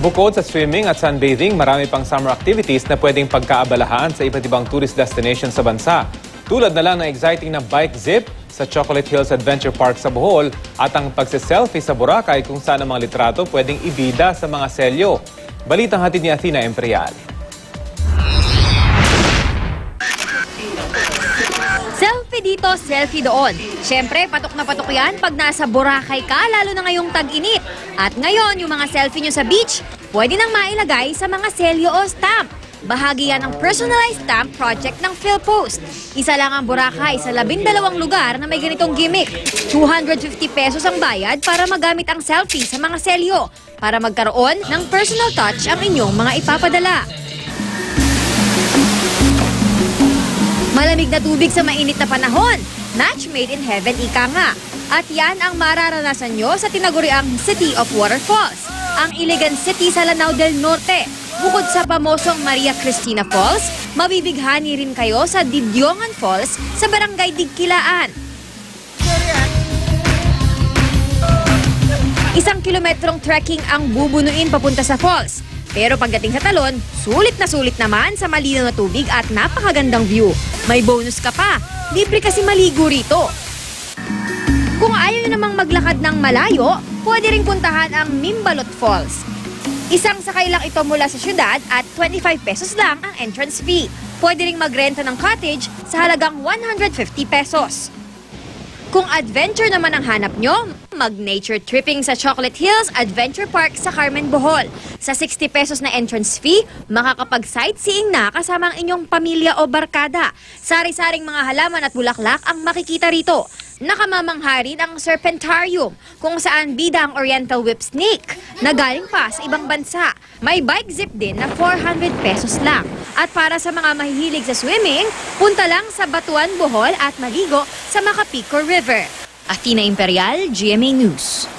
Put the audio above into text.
Bukod sa swimming at sunbathing, marami pang summer activities na pwedeng pagkaabalahan sa iba't ibang tourist destination sa bansa. Tulad na lang ng exciting na bike zip sa Chocolate Hills Adventure Park sa Bohol at ang pagsiselfie sa Boracay kung saan ang mga litrato pwedeng ibida sa mga selyo. Balitang hatid ni Athena Imperial. Selfie dito, selfie doon. Siyempre, patok na patok yan pag nasa Boracay ka, lalo na ngayong tag-init. At ngayon, yung mga selfie nyo sa beach, pwede nang mailagay sa mga selyo o stamp. Bahagi yan ng personalized stamp project ng PhilPost. Isa lang ang Boracay sa 12 lugar na may ganitong gimmick. 250 pesos ang bayad para magamit ang selfie sa mga selyo para magkaroon ng personal touch ang inyong mga ipapadala. Malamig na tubig sa mainit na panahon. Match made in heaven, ika nga. At yan ang mararanasan nyo sa tinaguriang City of Waterfalls, ang Iligan City sa Lanao del Norte. Bukod sa pamosong Maria Cristina Falls, mabibighani rin kayo sa Didiongan Falls sa Barangay Digkilaan. 1 kilometrong trekking ang bubunuin papunta sa falls. Pero pagdating sa talon, sulit naman sa malinaw na tubig at napakagandang view. May bonus ka pa, libre kasi maligo rito. Kung ayaw nyo namang maglakad ng malayo, pwede ring puntahan ang Mimbalot Falls. Isang sakay lang ito mula sa syudad at 25 pesos lang ang entrance fee. Pwede ring magrenta ng cottage sa halagang 150 pesos. Kung adventure naman ang hanap nyo, mag-nature tripping sa Chocolate Hills Adventure Park sa Carmen, Bohol. Sa 60 pesos na entrance fee, makakapag-sightseeing na kasama ang inyong pamilya o barkada. Sari-saring mga halaman at bulaklak ang makikita rito. Nakamamangha rin ang Serpentarium, kung saan bida ang Oriental Whip Snake na galing pa sa ibang bansa. May bike zip din na 400 pesos lang. At para sa mga mahihilig sa swimming, punta lang sa Batuan, Bohol at maligo sa Macapicor River. Athena Imperial, GMA News.